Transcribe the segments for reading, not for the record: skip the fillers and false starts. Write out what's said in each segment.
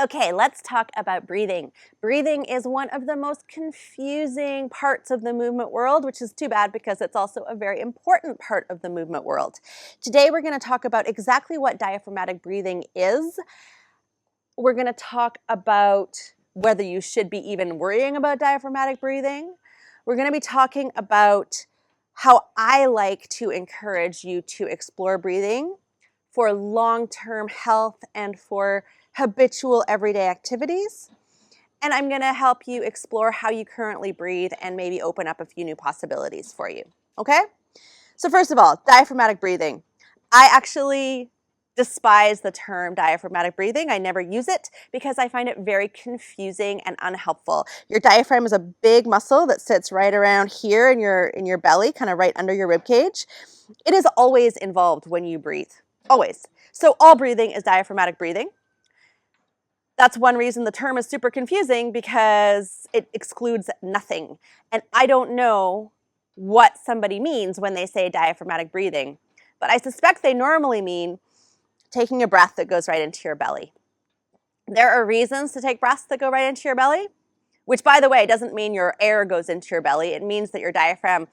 Okay, let's talk about breathing. Breathing is one of the most confusing parts of the movement world, which is too bad because it's also a very important part of the movement world. Today, we're going to talk about exactly what diaphragmatic breathing is. We're going to talk about whether you should be even worrying about diaphragmatic breathing. We're going to be talking about how I like to encourage you to explore breathing for long-term health and for habitual everyday activities. And I'm going to help you explore how you currently breathe and maybe open up a few new possibilities for you. Okay? So first of all, diaphragmatic breathing. I actually despise the term diaphragmatic breathing. I never use it because I find it very confusing and unhelpful. Your diaphragm is a big muscle that sits right around here in your belly, kind of right under your rib cage. It is always involved when you breathe. Always. So all breathing is diaphragmatic breathing. That's one reason the term is super confusing, because it excludes nothing. And I don't know what somebody means when they say diaphragmatic breathing, but I suspect they normally mean taking a breath that goes right into your belly. There are reasons to take breaths that go right into your belly, which, by the way, doesn't mean your air goes into your belly. It means that your diaphragm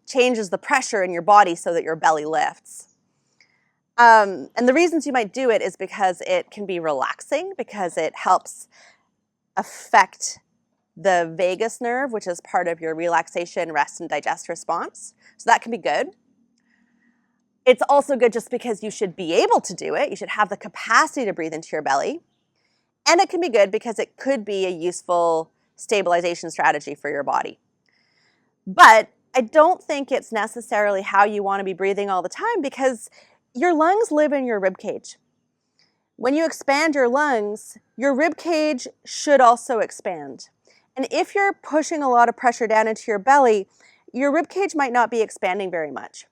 changes the pressure in your body so that your belly lifts. And the reasons you might do it is because it can be relaxing, because it helps affect the vagus nerve, which is part of your relaxation, rest, and digest response. So that can be good. It's also good just because you should be able to do it. You should have the capacity to breathe into your belly. And it can be good because it could be a useful stabilization strategy for your body. But I don't think it's necessarily how you want to be breathing all the time, because your lungs live in your rib cage. When you expand your lungs, your rib cage should also expand. And if you're pushing a lot of pressure down into your belly, your rib cage might not be expanding very much.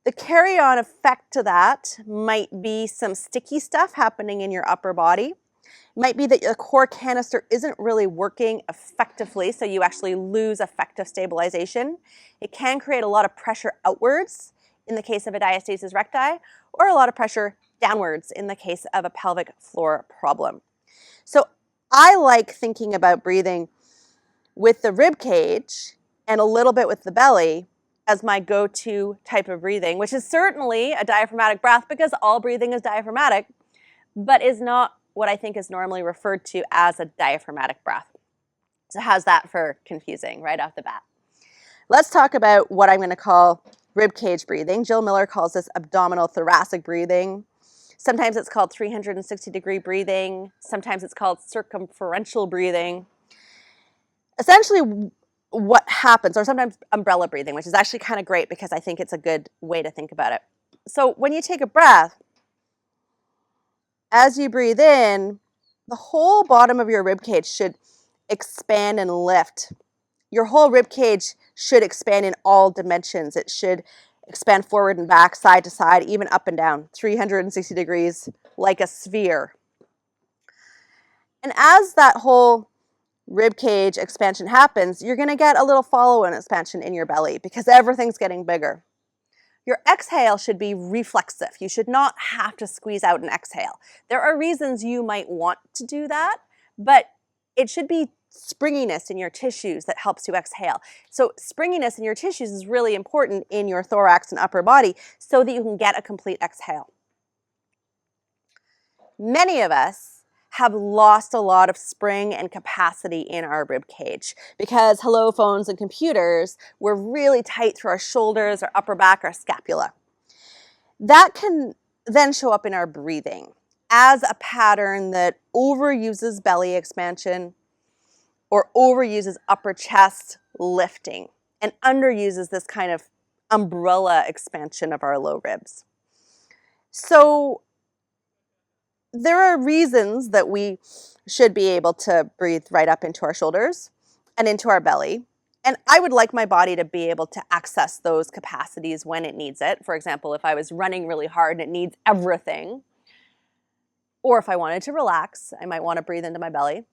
The carry-on effect to that might be some sticky stuff happening in your upper body. It might be that the core canister isn't really working effectively, so you actually lose effective stabilization. It can create a lot of pressure outwards in the case of a diastasis recti, or a lot of pressure downwards in the case of a pelvic floor problem. So I like thinking about breathing with the rib cage and a little bit with the belly as my go-to type of breathing, which is certainly a diaphragmatic breath, because all breathing is diaphragmatic, but is not what I think is normally referred to as a diaphragmatic breath. So how's that for confusing right off the bat? Let's talk about what I'm going to call ribcage breathing. Jill Miller calls this abdominal thoracic breathing. Sometimes it's called 360-degree breathing. Sometimes it's called circumferential breathing. Essentially, what happens, or sometimes umbrella breathing, which is actually kind of great because I think it's a good way to think about it. So when you take a breath, as you breathe in, the whole bottom of your ribcage should expand and lift. Your whole rib cage should expand in all dimensions. It should expand forward and back, side to side, even up and down, 360 degrees, like a sphere. And as that whole rib cage expansion happens, you're going to get a little follow-on expansion in your belly because everything's getting bigger. Your exhale should be reflexive. You should not have to squeeze out an exhale. There are reasons you might want to do that, but it should be springiness in your tissues that helps you exhale. So springiness in your tissues is really important in your thorax and upper body so that you can get a complete exhale. Many of us have lost a lot of spring and capacity in our rib cage because, hello, phones and computers, we're really tight through our shoulders, our upper back, our scapula. That can then show up in our breathing as a pattern that overuses belly expansion or overuses upper chest lifting and underuses this kind of umbrella expansion of our low ribs. So there are reasons that we should be able to breathe right up into our shoulders and into our belly. And I would like my body to be able to access those capacities when it needs it. For example, if I was running really hard and it needs everything, or if I wanted to relax, I might want to breathe into my belly.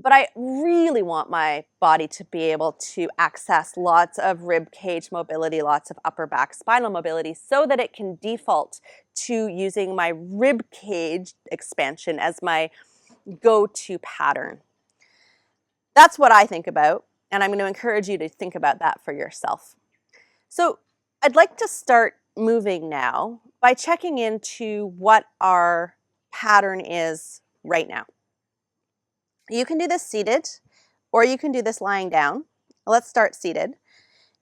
But I really want my body to be able to access lots of rib cage mobility, lots of upper back spinal mobility, so that it can default to using my rib cage expansion as my go-to pattern. That's what I think about, and I'm going to encourage you to think about that for yourself. So I'd like to start moving now by checking into what our pattern is right now. You can do this seated, or you can do this lying down. Let's start seated.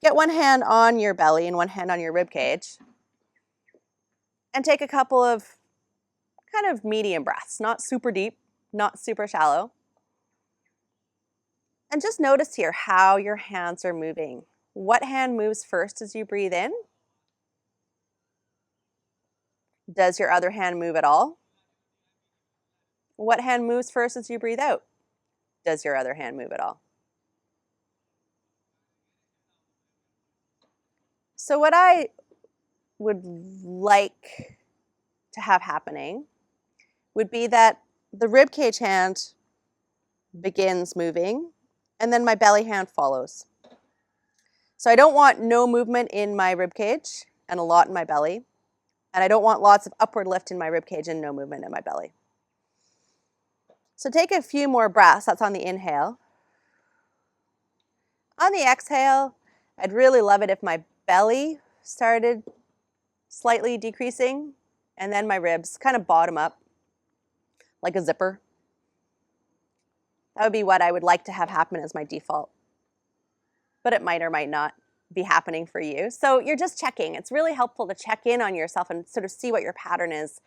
Get one hand on your belly and one hand on your rib cage, and take a couple of kind of medium breaths, not super deep, not super shallow. And just notice here how your hands are moving. What hand moves first as you breathe in? Does your other hand move at all? What hand moves first as you breathe out? Does your other hand move at all? So what I would like to have happening would be that the rib cage hand begins moving and then my belly hand follows. So I don't want no movement in my rib cage and a lot in my belly, and I don't want lots of upward lift in my rib cage and no movement in my belly. So take a few more breaths. That's on the inhale. On the exhale, I'd really love it if my belly started slightly decreasing and then my ribs kind of bottom up like a zipper. That would be what I would like to have happen as my default. But it might or might not be happening for you. So you're just checking. It's really helpful to check in on yourself and sort of see what your pattern is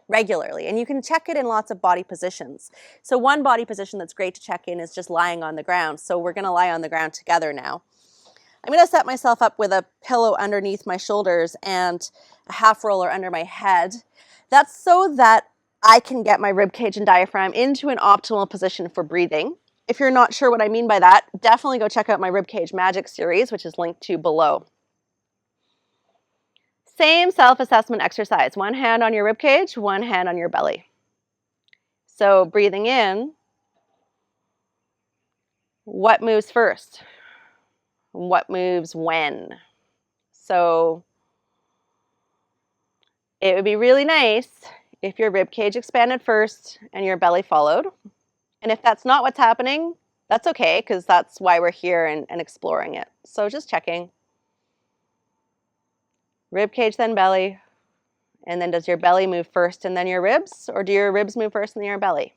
regularly. And you can check it in lots of body positions. So one body position that's great to check in is just lying on the ground. So we're going to lie on the ground together now. I'm going to set myself up with a pillow underneath my shoulders and a half roller under my head. That's so that I can get my rib cage and diaphragm into an optimal position for breathing. If you're not sure what I mean by that, definitely go check out my Ribcage Magic series, which is linked to below. Same self-assessment exercise. One hand on your rib cage, one hand on your belly. So breathing in, what moves first? What moves when? So it would be really nice if your rib cage expanded first and your belly followed. And if that's not what's happening, that's okay, because that's why we're here and exploring it. So just checking. Rib cage, then belly. And then does your belly move first and then your ribs? Or do your ribs move first and then your belly?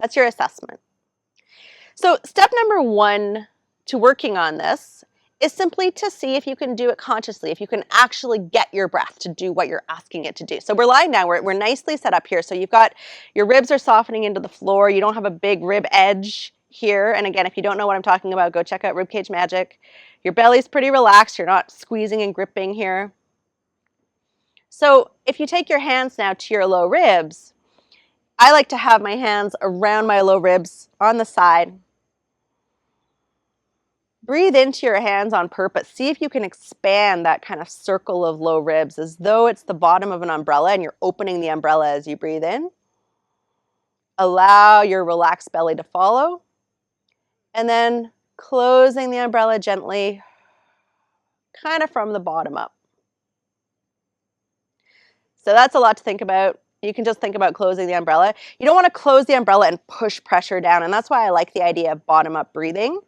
That's your assessment. So step number one to working on this is simply to see if you can do it consciously, if you can actually get your breath to do what you're asking it to do. So we're lying down, we're nicely set up here. So you've got, your ribs are softening into the floor. You don't have a big rib edge here. And again, if you don't know what I'm talking about, go check out Ribcage Magic. Your belly's pretty relaxed. You're not squeezing and gripping here. So if you take your hands now to your low ribs, I like to have my hands around my low ribs on the side. Breathe into your hands on purpose. See if you can expand that kind of circle of low ribs as though it's the bottom of an umbrella and you're opening the umbrella as you breathe in. Allow your relaxed belly to follow. And then closing the umbrella gently, kind of from the bottom up. So that's a lot to think about. You can just think about closing the umbrella. You don't want to close the umbrella and push pressure down. And that's why I like the idea of bottom-up breathing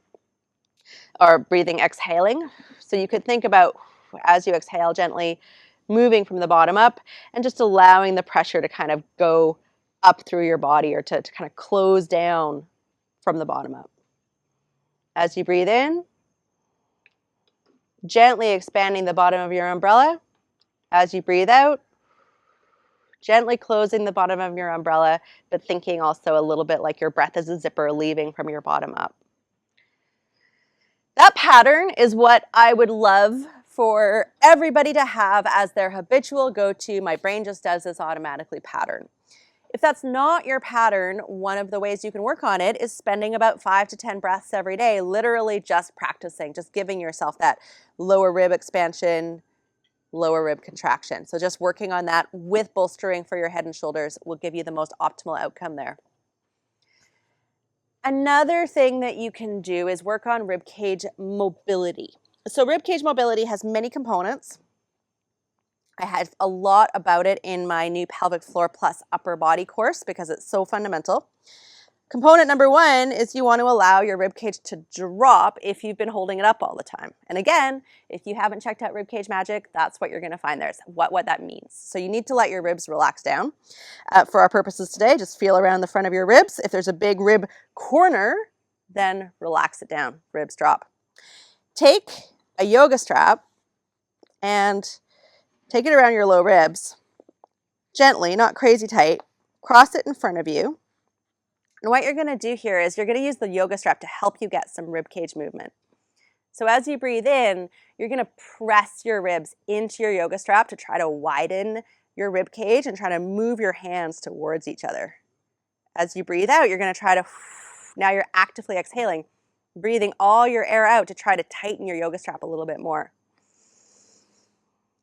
or breathing exhaling. So you could think about, as you exhale, gently moving from the bottom up and just allowing the pressure to kind of go up through your body or to kind of close down from the bottom up. As you breathe in, gently expanding the bottom of your umbrella. As you breathe out, gently closing the bottom of your umbrella, but thinking also a little bit like your breath is a zipper leaving from your bottom up. That pattern is what I would love for everybody to have as their habitual go-to, my brain just does this automatically pattern. If that's not your pattern, one of the ways you can work on it is spending about 5 to 10 breaths every day, literally just practicing, just giving yourself that lower rib expansion, lower rib contraction. So just working on that with bolstering for your head and shoulders will give you the most optimal outcome there. Another thing that you can do is work on ribcage mobility. So ribcage mobility has many components. I had a lot about it in my new pelvic floor plus upper body course because it's so fundamental. Component number one is you want to allow your ribcage to drop if you've been holding it up all the time. And again, if you haven't checked out Ribcage Magic, that's what you're going to find there, is what that means. So you need to let your ribs relax down. For our purposes today, just feel around the front of your ribs. If there's a big rib corner, then relax it down, ribs drop. Take a yoga strap and take it around your low ribs, gently, not crazy tight, cross it in front of you. And what you're going to do here is you're going to use the yoga strap to help you get some ribcage movement. So as you breathe in, you're going to press your ribs into your yoga strap to try to widen your rib cage and try to move your hands towards each other. As you breathe out, you're going to try to, now you're actively exhaling, breathing all your air out to try to tighten your yoga strap a little bit more.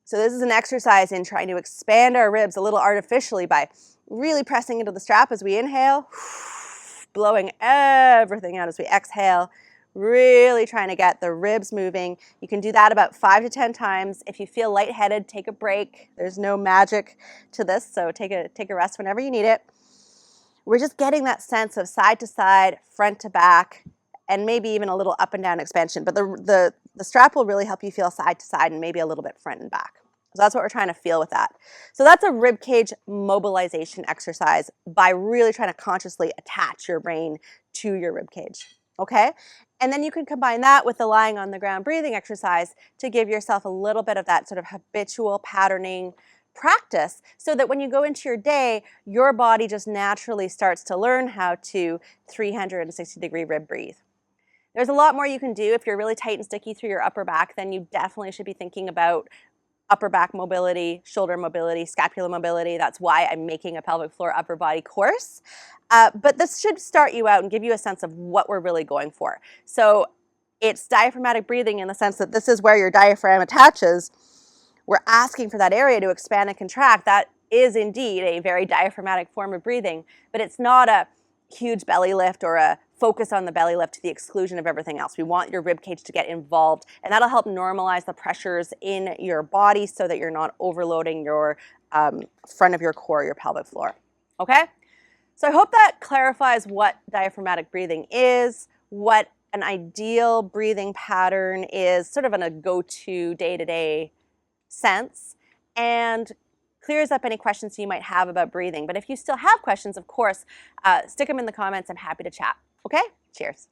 So this is an exercise in trying to expand our ribs a little artificially by really pressing into the strap as we inhale, blowing everything out as we exhale, really trying to get the ribs moving. You can do that about 5 to 10 times. If you feel lightheaded, take a break. There's no magic to this, so take a rest whenever you need it. We're just getting that sense of side to side, front to back, and maybe even a little up and down expansion. But the strap will really help you feel side to side and maybe a little bit front and back. So that's what we're trying to feel with that. So that's a ribcage mobilization exercise by really trying to consciously attach your brain to your ribcage, okay? And then you can combine that with the lying on the ground breathing exercise to give yourself a little bit of that sort of habitual patterning practice so that when you go into your day, your body just naturally starts to learn how to 360-degree rib breathe. There's a lot more you can do. If you're really tight and sticky through your upper back, then you definitely should be thinking about upper back mobility, shoulder mobility, scapular mobility. That's why I'm making a pelvic floor upper body course. But this should start you out and give you a sense of what we're really going for. So it's diaphragmatic breathing in the sense that this is where your diaphragm attaches. We're asking for that area to expand and contract. That is indeed a very diaphragmatic form of breathing, but it's not a huge belly lift or a focus on the belly lift to the exclusion of everything else. We want your rib cage to get involved, and that'll help normalize the pressures in your body so that you're not overloading your front of your core, your pelvic floor. Okay? So I hope that clarifies what diaphragmatic breathing is, what an ideal breathing pattern is, sort of in a go-to day-to-day sense, and clears up any questions you might have about breathing. But if you still have questions, of course, stick them in the comments. I'm happy to chat. Okay? Cheers.